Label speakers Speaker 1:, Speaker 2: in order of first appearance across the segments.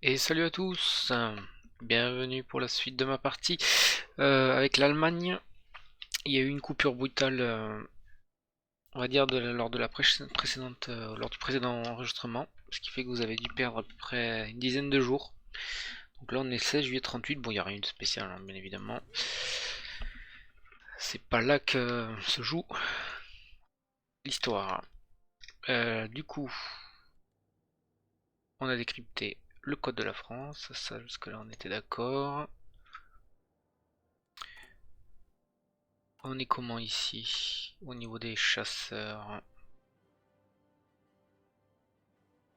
Speaker 1: Et salut à tous, bienvenue pour la suite de ma partie avec l'Allemagne. Il y a eu une coupure brutale, on va dire, lors de la précédente, lors du précédent enregistrement, ce qui fait que vous avez dû perdre à peu près une dizaine de jours. Donc là on est 16 juillet 38, bon il n'y a rien de spécial hein, bien évidemment. C'est pas là que se joue l'histoire. Du coup, on a décrypté le code de la France, ça jusque là on était d'accord. On est comment ici au niveau des chasseurs?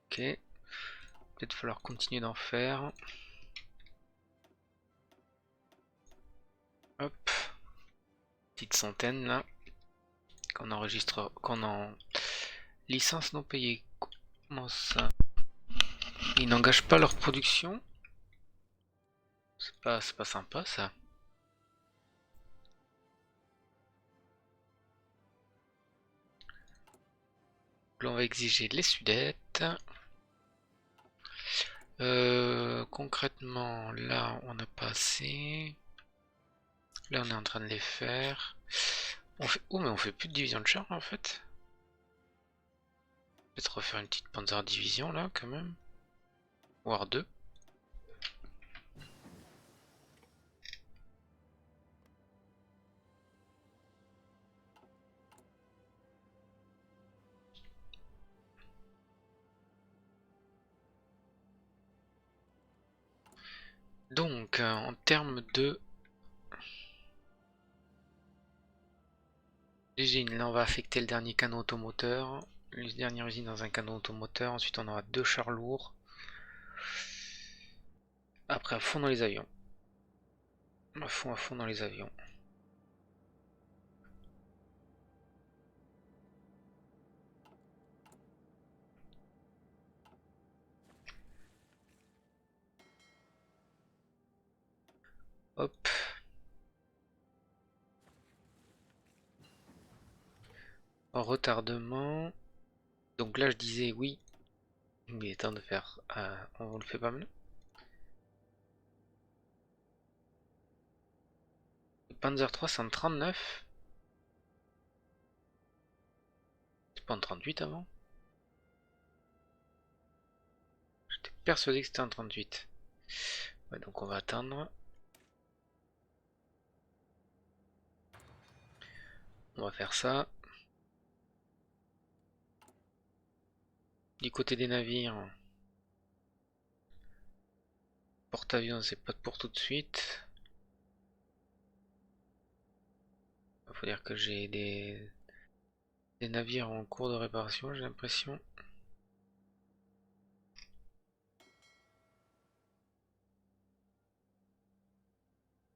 Speaker 1: Ok, peut-être falloir continuer d'en faire. Hop, petite centaine là, qu'on enregistre, qu'on en licence non payée. Comment ça? Ils n'engagent pas leur production? C'est pas sympa ça. Là on va exiger les Sudètes. Concrètement, là on n'a pas assez. Là on est en train de les faire. On fait... Oh mais on fait plus de division de char en fait. Peut-être refaire une petite Panzer division là quand même. Voire deux. Donc en termes de usine, là on va affecter le dernier canon automoteur. La dernière usine dans un canon automoteur. Ensuite on aura deux chars lourds. Après à fond dans les avions. À fond dans les avions. Hop. En retardement. Donc là je disais oui. Il est temps de faire. On le fait pas mal. Le Panzer 3 c'est en 39. C'est pas en 38 avant. J'étais persuadé que c'était en 38. Ouais, donc on va attendre. On va faire ça. Du côté des navires. Porte-avions c'est pas pour tout de suite. Il faut dire que j'ai des navires en cours de réparation, j'ai l'impression.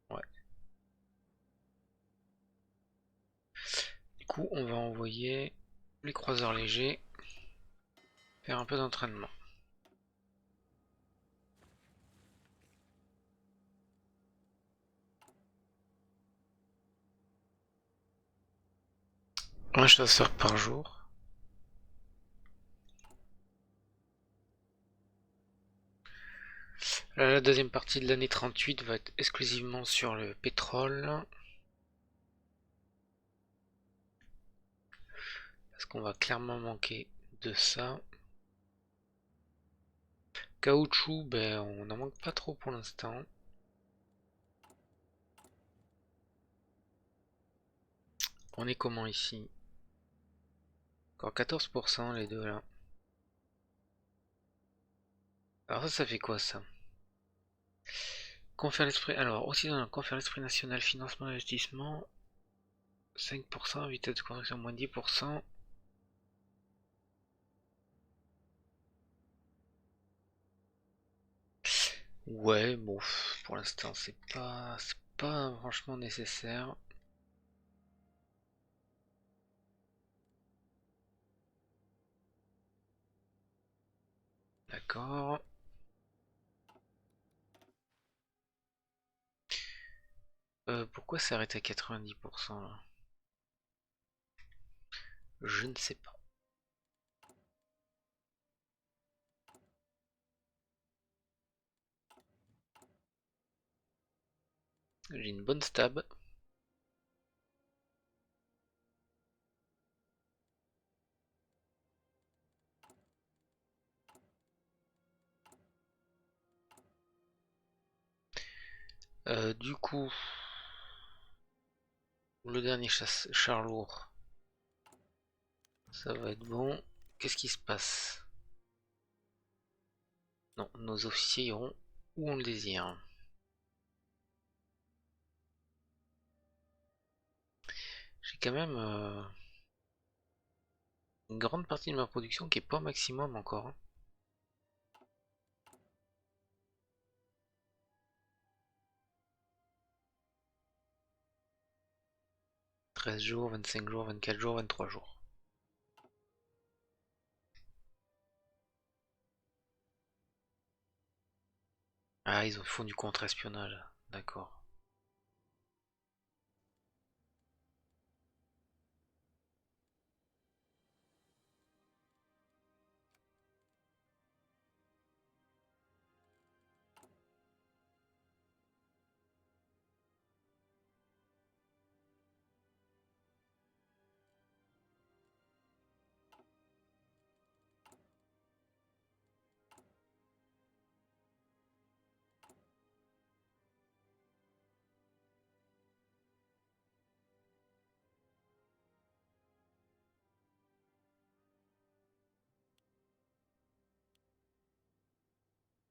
Speaker 1: Ouais. Du coup, on va envoyer les croiseurs légers faire un peu d'entraînement. Un chasseur par jour. Là, la deuxième partie de l'année 38 va être exclusivement sur le pétrole. Parce qu'on va clairement manquer de ça. Caoutchouc, ben on n'en manque pas trop pour l'instant. On est comment ici? Encore 14% les deux là. Alors ça fait quoi ça? Confère l'esprit. Alors aussi dans le confère l'esprit national financement d'investissement. 5%, vitesse de correction moins 10%. Ouais, bon, pour l'instant c'est pas franchement nécessaire. D'accord. Pourquoi s'arrêter à 90% là? Je ne sais pas. J'ai une bonne stab. Du coup, le dernier char lourd, ça va être bon. Qu'est-ce qui se passe? Non, nos officiers iront où on le désire. J'ai quand même une grande partie de ma production qui est pas au maximum encore, hein. 13 jours, 25 jours, 24 jours, 23 jours. Ah, ils font du contre-espionnage, d'accord.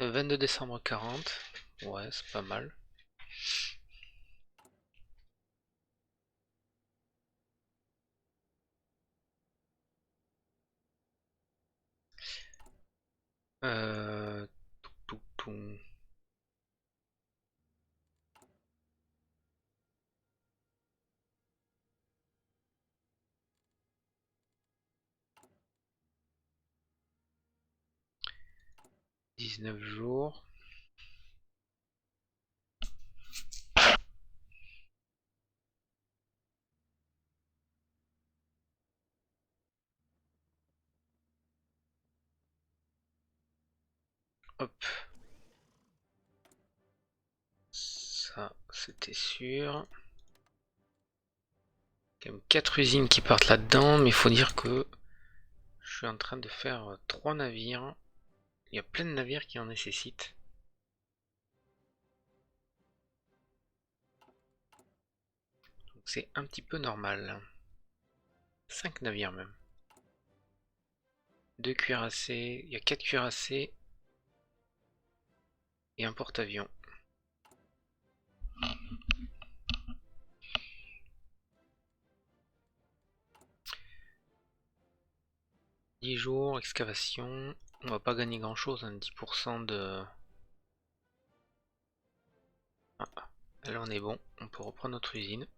Speaker 1: Le 22 décembre 40, ouais, c'est pas mal. Euh, tout, tout, tout. 19 jours. Hop. Ça, c'était sûr. Il y a quand même 4 usines qui partent là-dedans, mais il faut dire que je suis en train de faire 3 navires. Il y a plein de navires qui en nécessitent. Donc c'est un petit peu normal. 5 navires même. 2 cuirassés, il y a 4 cuirassés et un porte-avions. 10 jours, excavation. On va pas gagner grand chose, hein, 10% de... Ah, là on est bon, on peut reprendre notre usine.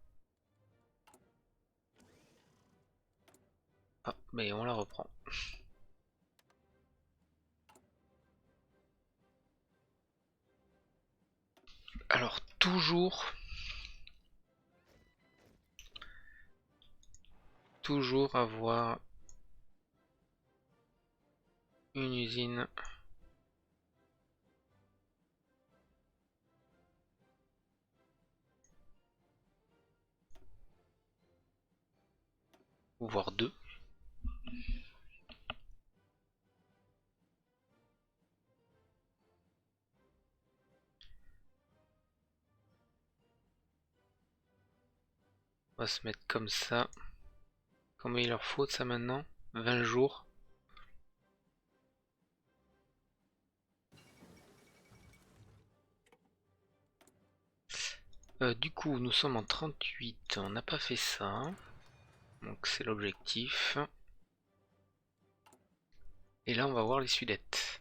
Speaker 1: Ah, mais on la reprend. Alors toujours avoir une usine voire deux. On va se mettre comme ça. Combien il leur faut de ça maintenant? 20 jours. Du coup, nous sommes en 38. On n'a pas fait ça. Donc c'est l'objectif. Et là, on va voir les Sudètes.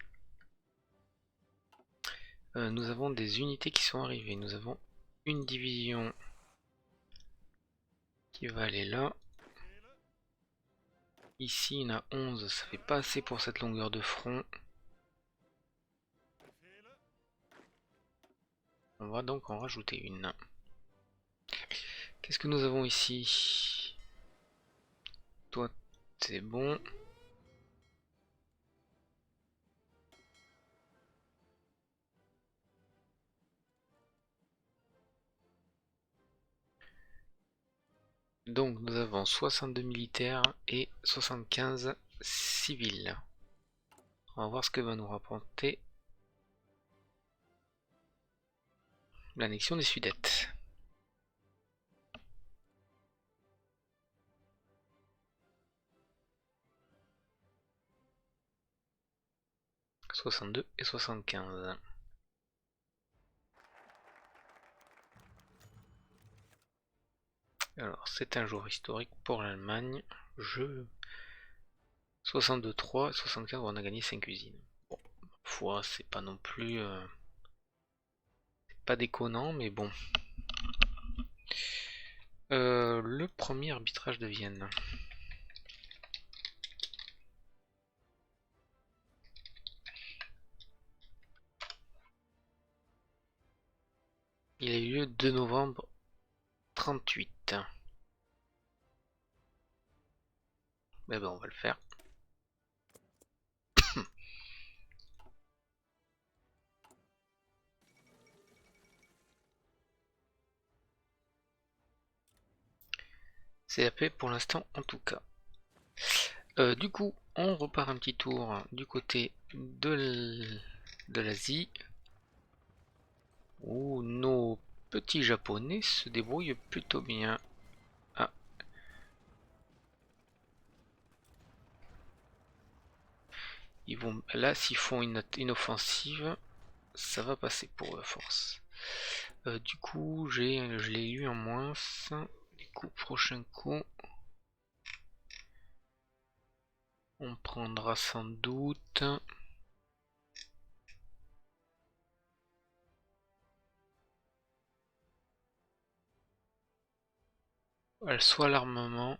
Speaker 1: Nous avons des unités qui sont arrivées. Nous avons une division qui va aller là. Ici, il y en a 11. Ça fait pas assez pour cette longueur de front. On va donc en rajouter une. Qu'est-ce que nous avons ici? Toi, c'est bon. Donc nous avons 62 militaires et 75 civils. On va voir ce que va nous rapporter l'annexion des Sudètes. « 62 et 75. Alors, c'est un jour historique pour l'Allemagne. 62-3, 75, on a gagné 5 usines. Bon, fois, c'est pas non plus... pas déconnant, mais bon. Le premier arbitrage de Vienne. Il a eu lieu le 2 novembre 38. Mais ben, on va le faire. C'est la paix pour l'instant en tout cas. Du coup, on repart un petit tour du côté de l'Asie, où nos petits japonais se débrouillent plutôt bien. Ah. Ils vont, là, s'ils font une offensive, ça va passer pour eux à force. Du coup, je l'ai eu en moins. Du coup, prochain coup, on prendra sans doute... soit l'armement,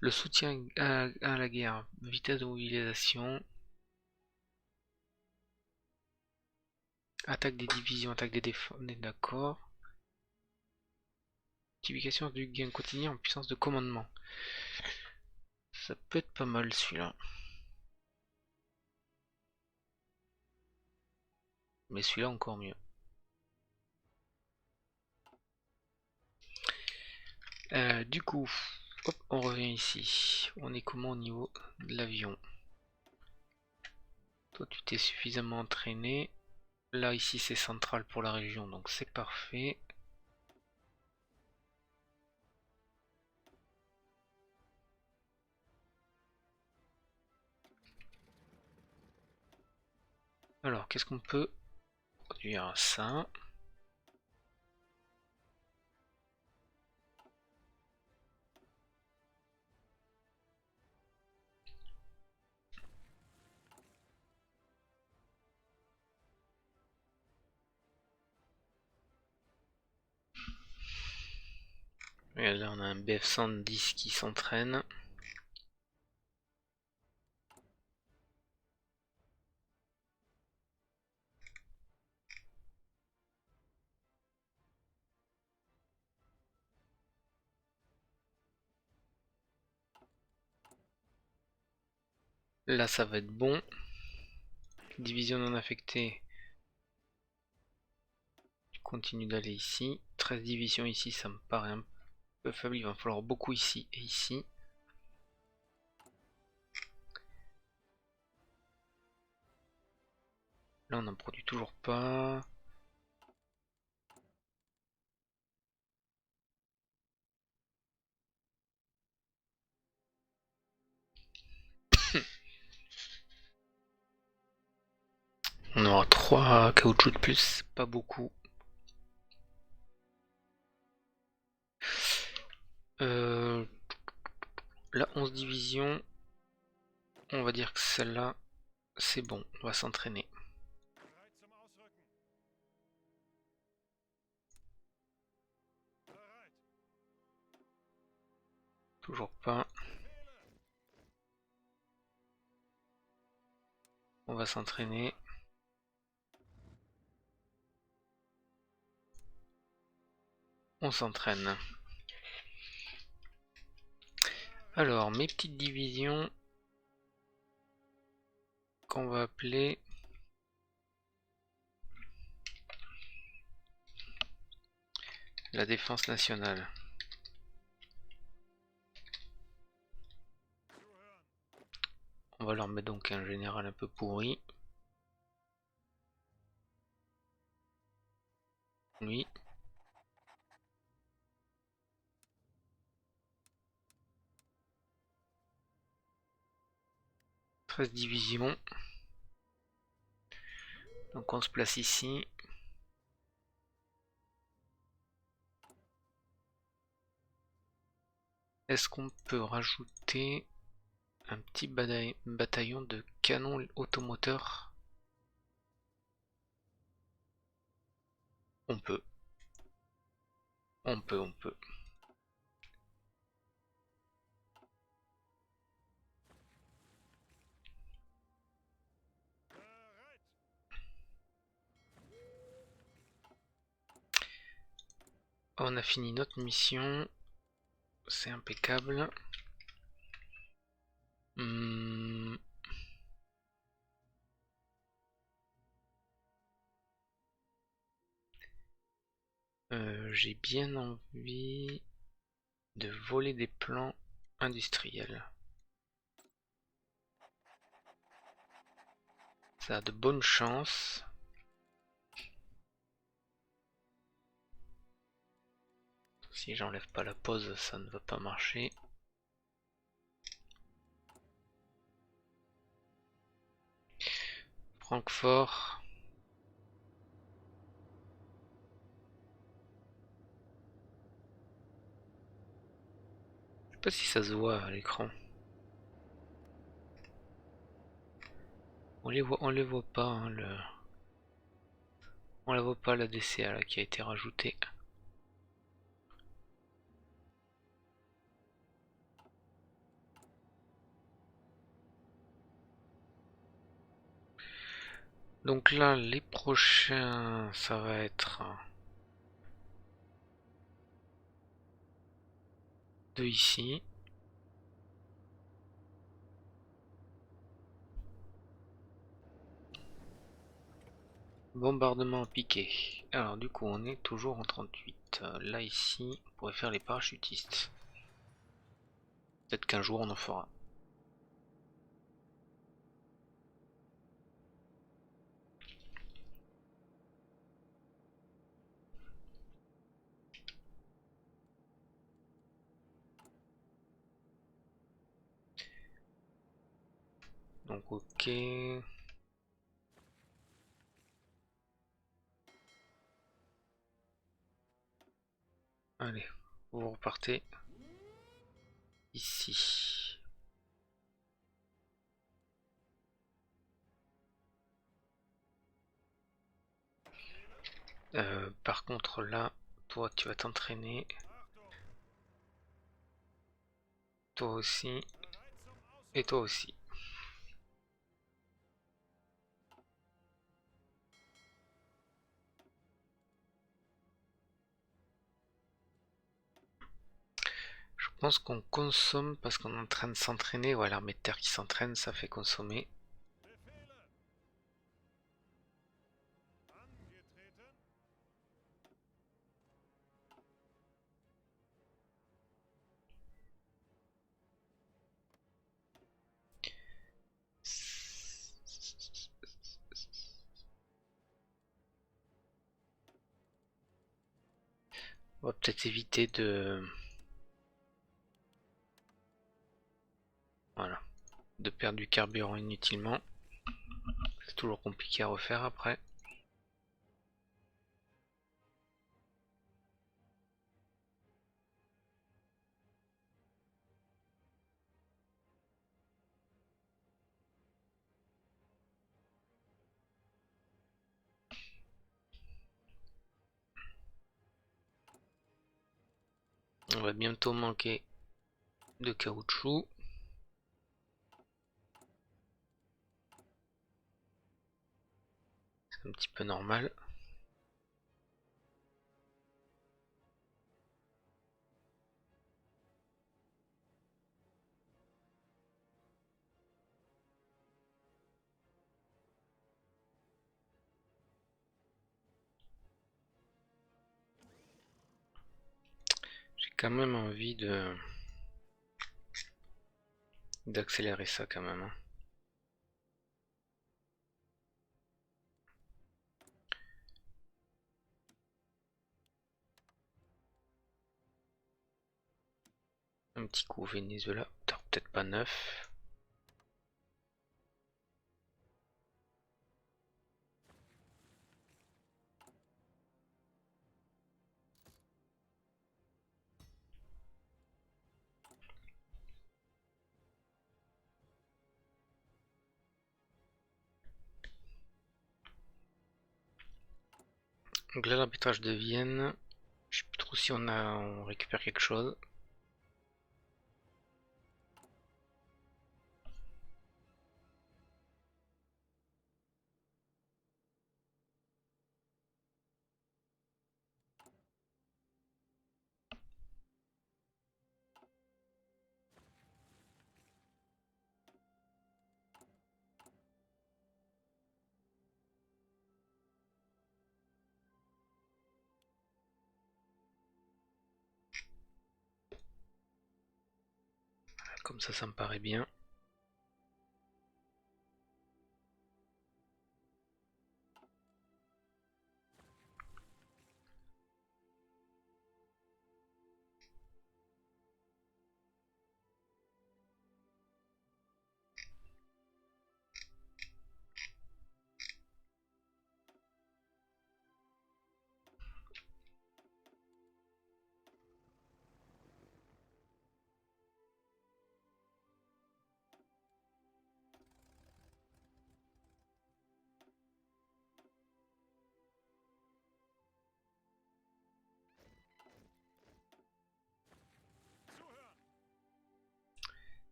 Speaker 1: le soutien à la guerre, vitesse de mobilisation, attaque des divisions, attaque des défenses, on est d'accord. Multiplication du gain quotidien en puissance de commandement. Ça peut être pas mal celui-là. Mais celui-là encore mieux. Du coup, hop, on revient ici. On est comment au niveau de l'avion? Toi, tu t'es suffisamment entraîné. Là, ici, c'est central pour la région, donc c'est parfait. Alors, qu'est-ce qu'on peut produire? Ça. Et là, on a un BF-110 qui s'entraîne. Là, ça va être bon. Division non affectée. Je continue d'aller ici. 13 divisions ici, ça me paraît un peu faible. Il va falloir beaucoup ici et ici. Là, on n'en produit toujours pas. On aura 3 caoutchoucs de plus, pas beaucoup. La 11 division, on va dire que celle-là, c'est bon, on va s'entraîner. Toujours pas. On va s'entraîner. On s'entraîne. Alors, mes petites divisions qu'on va appeler la défense nationale. On va leur mettre donc un général un peu pourri. Lui. « 13 divisions. Donc on se place ici. Est-ce qu'on peut rajouter un petit bataillon de canons automoteurs? On peut. On peut. On a fini notre mission. C'est impeccable. J'ai bien envie de voler des plans industriels. Ça a de bonnes chances. Si j'enlève pas la pause, ça ne va pas marcher. Francfort. Je sais pas si ça se voit à l'écran. On les voit pas, hein, on la voit pas la DCA là, qui a été rajoutée. Donc là, les prochains, ça va être de ici. Bombardement piqué. Alors du coup, on est toujours en 38. Là ici, on pourrait faire les parachutistes. Peut-être qu'un jour on en fera. Donc ok. Allez, vous repartez ici. Par contre là, toi tu vas t'entraîner. Toi aussi. Et toi aussi. Je pense qu'on consomme parce qu'on est en train de s'entraîner. Voilà, l'armée de terre qui s'entraîne, ça fait consommer. On va peut-être éviter de... Voilà. De perdre du carburant inutilement. C'est toujours compliqué à refaire après. On va bientôt manquer de caoutchouc. C'est un petit peu normal. quand même envie d'accélérer ça quand même, hein. Un petit coup au Venezuela, peut-être pas neuf. Donc là l'arbitrage de Vienne, je sais plus trop si on récupère quelque chose. Comme ça me paraît bien.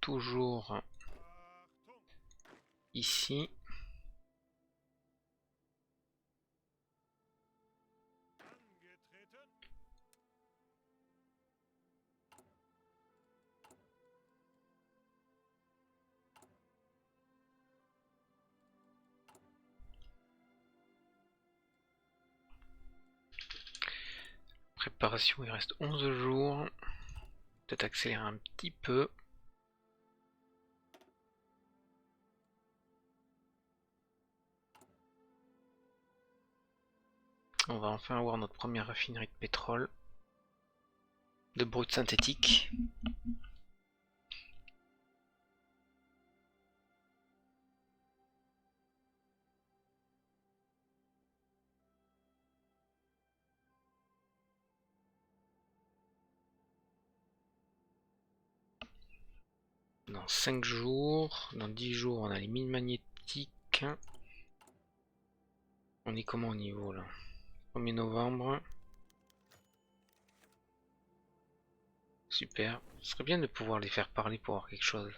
Speaker 1: Toujours ici. Préparation, il reste 11 jours. Peut-être accélérer un petit peu. On va enfin avoir notre première raffinerie de pétrole. De brut synthétique. Dans 5 jours, dans 10 jours, on a les mines magnétiques. On est comment au niveau là? 1er novembre. Super. Ce serait bien de pouvoir les faire parler pour avoir quelque chose.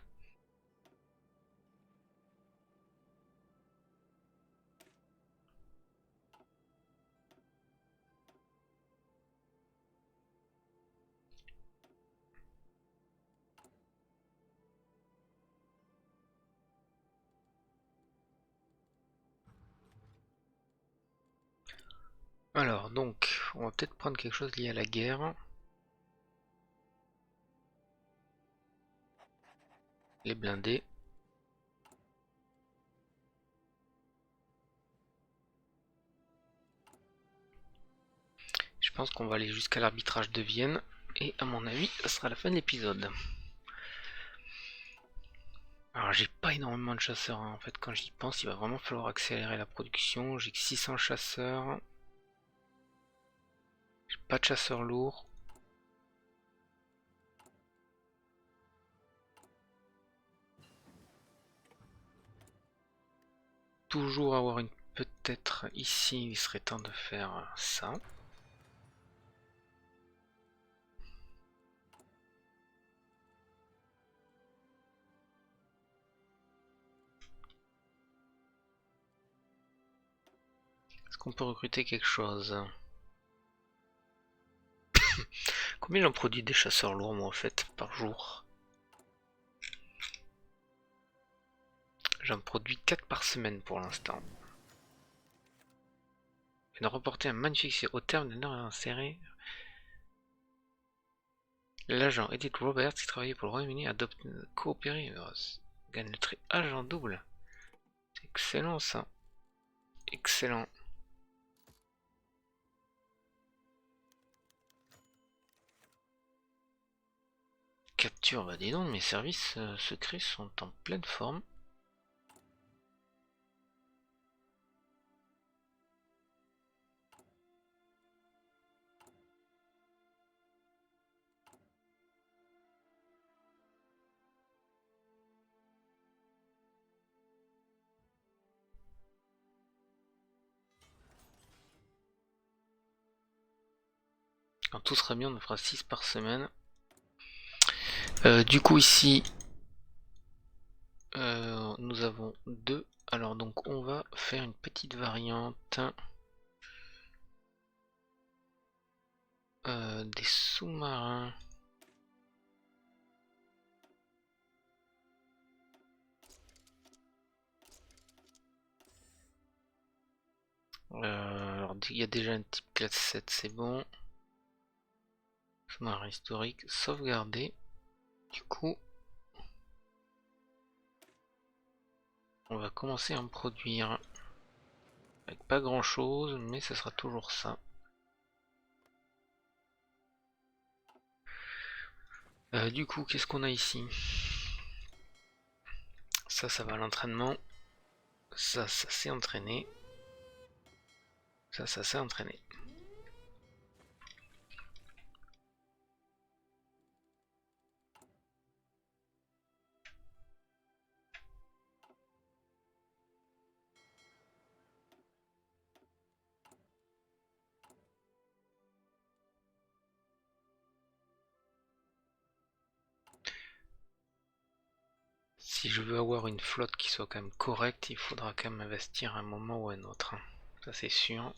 Speaker 1: Alors, donc, on va peut-être prendre quelque chose lié à la guerre. Les blindés. Je pense qu'on va aller jusqu'à l'arbitrage de Vienne. Et à mon avis, ce sera la fin de l'épisode. Alors j'ai pas énormément de chasseurs, hein. En fait quand j'y pense il va vraiment falloir accélérer la production. J'ai que 600 chasseurs. J'ai pas de chasseurs lourds. Toujours avoir une... Peut-être ici il serait temps de faire ça. Est-ce qu'on peut recruter quelque chose? Combien j'en produis des chasseurs lourds moi en fait par jour? J'en produis 4 par semaine pour l'instant. Et de reporter un magnifique au terme d'une heure insérée. L'agent Edith Roberts, qui travaillait pour le Royaume-Uni, adopte coopérer. Gagne le trait agent double. C'est excellent ça. Excellent. Capture, bah dis donc, mes services secrets sont en pleine forme. Quand tout sera bien, on en fera 6 par semaine. Du coup ici, nous avons 2. Alors donc on va faire une petite variante. Des sous-marins. Alors il y a déjà un type classe 7, c'est bon. Sous-marin historique, sauvegardé. Du coup, on va commencer à en produire. Avec pas grand chose, mais ce sera toujours ça. Du coup, qu'est-ce qu'on a ici? Ça va à l'entraînement. Ça s'est entraîné. Ça s'est entraîné. Si je veux avoir une flotte qui soit quand même correcte, il faudra quand même investir à un moment ou à un autre. Ça c'est sûr.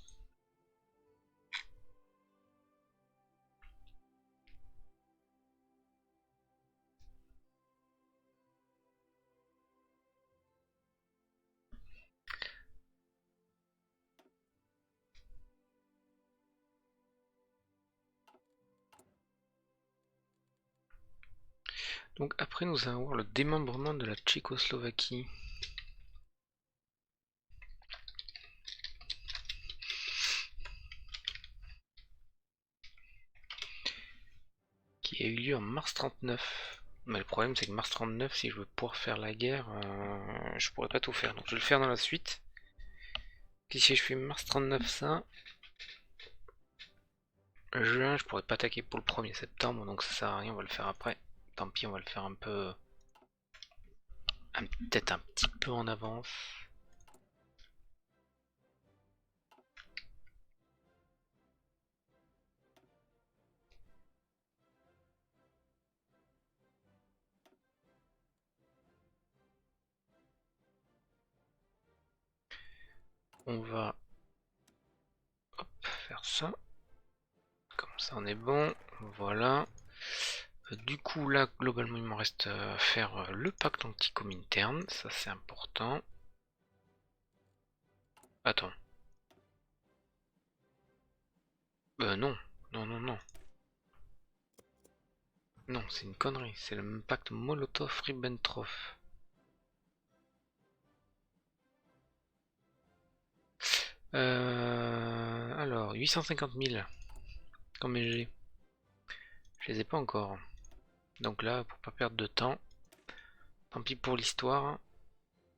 Speaker 1: Donc après nous allons voir le démembrement de la Tchécoslovaquie. Qui a eu lieu en mars 39. Mais le problème c'est que mars 39, si je veux pouvoir faire la guerre, je pourrais pas tout faire. Donc je vais le faire dans la suite. Puis si je fais mars 39 ça, juin je pourrais pas attaquer pour le 1er septembre, donc ça sert à rien, on va le faire après. Tant pis, on va le faire un peu... peut-être un petit peu en avance. On va faire ça. Comme ça on est bon. Voilà. Du coup là globalement il me reste à faire le pacte anti-Comintern. Ça c'est important. Attends. Non. Non, non, non. Non, c'est une connerie. C'est le pacte Molotov-Ribbentrop. Alors, 850 000 comme SG. Je les ai pas encore. Donc là, pour pas perdre de temps, tant pis pour l'histoire,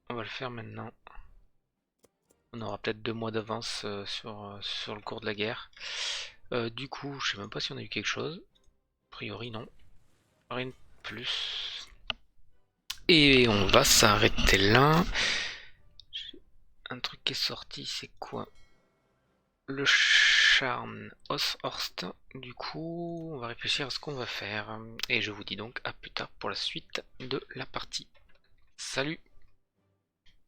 Speaker 1: on va le faire maintenant. On aura peut-être 2 mois d'avance sur le cours de la guerre. Du coup, je sais même pas si on a eu quelque chose. A priori, non. Rien de plus. Et on va s'arrêter là. Un truc qui est sorti, c'est quoi? Le charme Oshorst. Du coup, on va réfléchir à ce qu'on va faire. Et je vous dis donc à plus tard pour la suite de la partie. Salut!